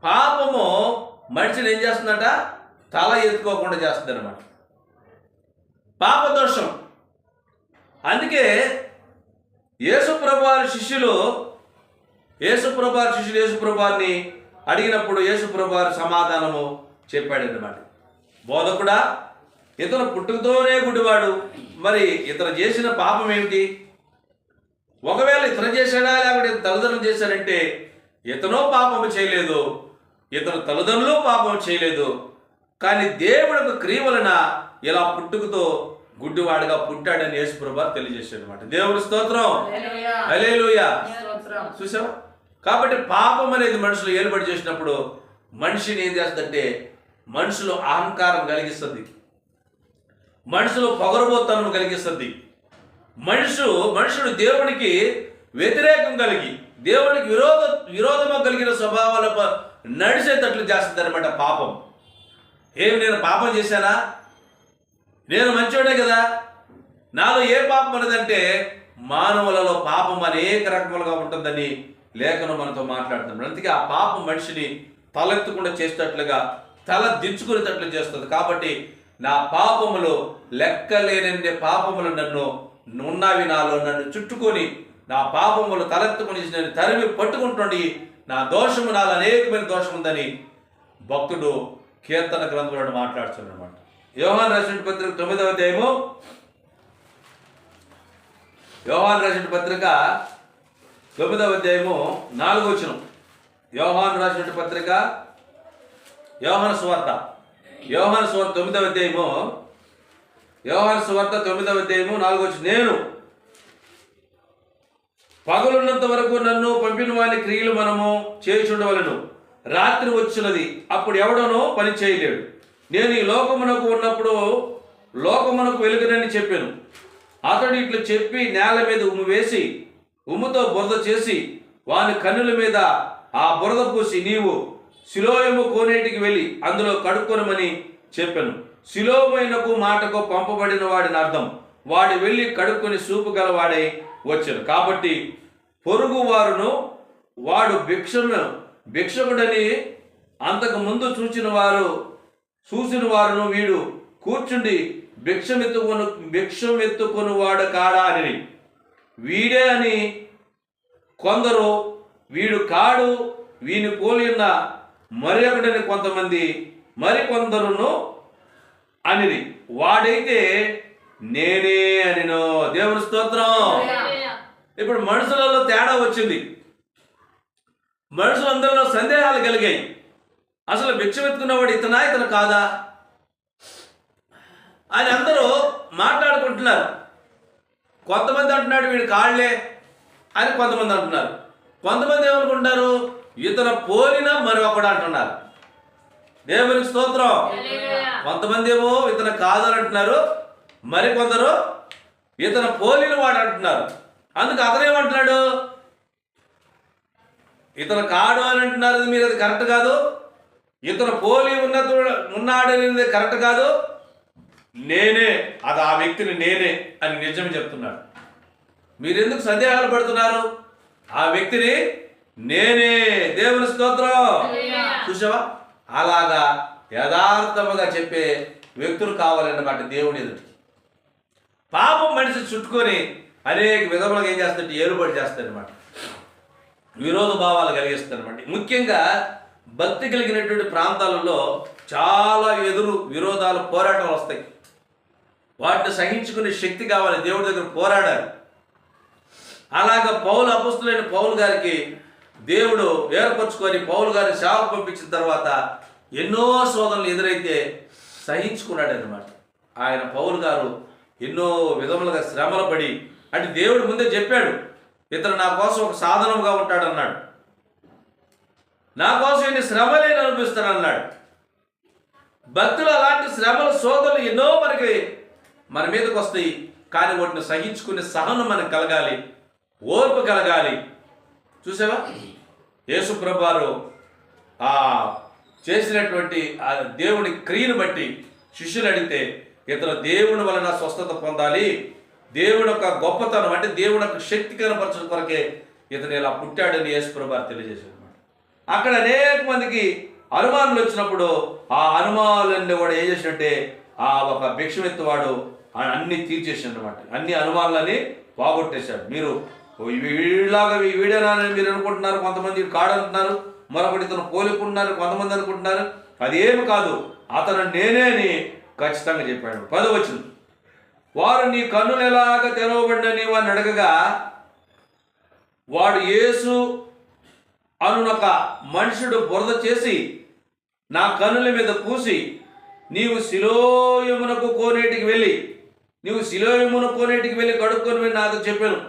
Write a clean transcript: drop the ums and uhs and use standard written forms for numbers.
పాపము మనిషిని ఏం చేస్తుందట? తల ఎత్తుకోకుండా చేస్తుంది అనమాట. పాపదోషం. అందుకే యేసుప్రభువారి శిష్యులు యేసుప్రభువారిని అడిగినప్పుడు యేసుప్రభువారి సమాధానము చెప్పాడన్నమాట. బోధకుడా, ఇతను పుట్టుకతోనే గుడ్డివాడు, మరి ఇతను చేసిన పాపం ఏమిటి? ఒకవేళ ఇతను చేశాడా లేకపోతే తల్లిదండ్రులు చేశాడంటే ఇతను పాపము చేయలేదు, ఇతను తల్లిదండ్రులు పాపం చేయలేదు. కానీ దేవుడికి క్రియ వలన ఇలా పుట్టుకతో గుడ్డివాడుగా పుట్టాడని యేసుప్రభువు తెలియజేశాడు అనమాట. దేవుని స్తోత్రం, హల్లెలూయా. చూసావా? కాబట్టి పాపం అనేది మనుషులు ఏలుబడి చేసినప్పుడు మనిషిని ఏం చేస్తుందంటే మనుషులు అహంకారం కలిగిస్తుంది, మనుషులు పొగరబోతనం కలిగిస్తుంది. మనుషుడు దేవునికి వ్యతిరేకం కలిగి దేవునికి విరోధము కలిగిన స్వభావాల నడిచేటట్లు చేస్తుంది అనమాట పాపం. నేను పాపం చేశానా? నేను మంచోడే కదా, నాలో ఏ పాపం ఉన్నదంటే మానవులలో పాపం అనేక రకములుగా ఉంటుందని లేఖనం మనతో మాట్లాడుతున్నాం. అందుకే ఆ పాపం మనిషిని తలెత్తకుండా చేసేటట్లుగా తల దించుకునేటట్లు చేస్తుంది. కాబట్టి నా పాపములు లెక్కలేనన్ని పాపములు ఉన్నవి నాలో నన్ను చుట్టుకొని నా పాపములు తలెత్తుకుని నేను తరిమి పట్టుకుంటుండి నా దోషము నాలో అనేకమైన దోషం ఉందని భక్తుడు కీర్తన గ్రంథంలో మాట్లాడుతున్నాడు అనమాట. యోహాను రాసిన పత్రిక 9వ అధ్యాయము, యోహాను రాసిన పత్రిక 9వ అధ్యాయము 4వ వచనం. యోహాను రాసిన పత్రిక యోహాను సువార్త 9వ అధ్యాయము, యోహాను సువార్త 9వ అధ్యాయము 4వ వచనం. నేను పగలున్నంత వరకు నన్ను పంపిన వాని క్రియలు మనము చేయుచుండవలెను. రాత్రి వచ్చినది, అప్పుడు ఎవడనో పని చేయలేడు. నేను ఈ లోకమునకు ఉన్నప్పుడు లోకమునకు వెలుగునని చెప్పాను. అతడు ఇట్లు చెప్పి నేల మీద ఉమ్ము వేసి ఉమ్ముతో బురద చేసి వాని కన్నుల మీద ఆ బురద పూసి నీవు సిలోయము కోనేటికి వెళ్ళి అందులో కడుక్కొనమని చెప్పాను. సిలోమైనకు మాటకు పంపబడిన వాడిని అర్థం. వాడు వెళ్ళి కడుక్కొని సూపు గలవాడై వచ్చాను. కాబట్టి పొరుగు వారును వాడు భిక్షకుడని అంతకు ముందు చూసిన వారును వీడు కూర్చుండి భిక్షమెత్తుకొని వాడు కాడా అని వీడే అని కొందరు, వీడు కాడు వీని పోలి ఉన్న మరొకడని కొంతమంది, మరికొందరును అనిరి. వాడైతే నేనే అనినో. దేవుని స్తోత్రం. ఇప్పుడు మనుషులలో తేడా వచ్చింది, మనుషులందరిలో సందేహాలు కలిగాయి. అసలు భిక్షమెత్తుకున్నవాడు ఇతనా ఇతను కాదా అని అందరూ మాట్లాడుకుంటున్నారు. కొంతమంది అంటున్నాడు వీడు కాళ్లే అని కొంతమంది అంటున్నారు. కొంతమంది ఏమనుకుంటున్నారు ఇతను పోలిన మరొకడు అంటున్నారు. దేవునికి స్తోత్రం. కొంతమంది ఏమో ఇతను కాదని అంటున్నారు, మరికొందరు ఇతను పోలిన వాడు అంటున్నారు. అందుకు అతనేమంటున్నాడు ఇతను కాడు అని అంటున్నారు, మీరు అది కరెక్ట్ కాదు. ఇతను పోలి ఉన్నాడనేది కరెక్ట్ కాదు, నేనే అది ఆ వ్యక్తిని నేనే అని నిజం చెప్తున్నాడు. మీరెందుకు సందేహాలు పడుతున్నారు? ఆ వ్యక్తిని నేనే. దేవుని స్తోత్రం. చూసావా? అలాగా యథార్థముగా చెప్పే వ్యక్తులు కావాలన్నమాట దేవుని ఎదుటి. పాపం మనిషి చుట్టుకొని అనేక విధములుగా ఏం చేస్తుంటే ఏలుబడి చేస్తారనమాట, విరోధ భావాలు కలిగిస్తారు అనమాట. ముఖ్యంగా భక్తి కలిగినటువంటి ప్రాంతాలలో చాలా విరోధాలు పోరాటాలు వస్తాయి. వాటిని సహించుకునే శక్తి కావాలి, దేవుడి దగ్గర పోరాడాలి. అలాగా అపొస్తలుడైన పౌలు గారికి దేవుడు ఏర్పరచుకొని పౌలు గారిని సేవకు పంపించిన తర్వాత ఎన్నో శోధనలు ఎదురైతే సహించుకున్నాడు అన్నమాట. ఆయన పౌలు గారు ఎన్నో విధములుగా శ్రమలు పడి, అంటే దేవుడు ముందే చెప్పాడు ఇతను నా కోసం ఒక సాధనంగా ఉంటాడు అన్నాడు, నా కోసం ఎన్ని శ్రమలేని అనిపిస్తాను అన్నాడు. భక్తులు అలాంటి శ్రమల శోధనలు ఎన్నో మన మీదకి వస్తాయి. కానీ వాటిని సహించుకునే సహనం మనకు కలగాలి, ఓర్పు కలగాలి. చూసావా? యేసు ప్రభువారు చేసినటువంటి ఆ దేవుని క్రియను బట్టి శిష్యులు అడిగితే ఇతను దేవుని వలన స్వస్థత పొందాలి, దేవుని యొక్క గొప్పతనం అంటే దేవుని యొక్క శక్తి కనపరచడం కొరకే ఇతను ఇలా పుట్టాడని యేసు ప్రభువారు తెలియజేశారు. అక్కడ అనేక మందికి అనుమానాలు వచ్చినప్పుడు ఆ అనుమానాలన్నీ కూడా ఏం చేసినట్టే ఆ ఒక భిక్షమెత్తువాడు అన్ని తీర్చేసాడు అనమాట. అన్ని అనుమానాలని పోగొట్టేశాడు. మీరు వీడిలాగా వీడేనానని మీరు అనుకుంటున్నారు, కొంతమంది కాడంటున్నారు, మరొకటి ఇతను పోలికుంటున్నారు, కొంతమంది అనుకుంటున్నారు. అది ఏమి కాదు, అతను నేనే అని ఖచ్చితంగా చెప్పాడు. 10వ వచనం, వారు నీ కన్నులు ఎలాగ తెరవబడినని వాడిని అడగగా వాడు యేసు అనునొక మనుషుడు బురద చేసి నా కన్నుల మీద పూసి నీవు సిలోయమునకు కోనేటికి వెళ్ళి కడుక్కొని నాతో చెప్పాను.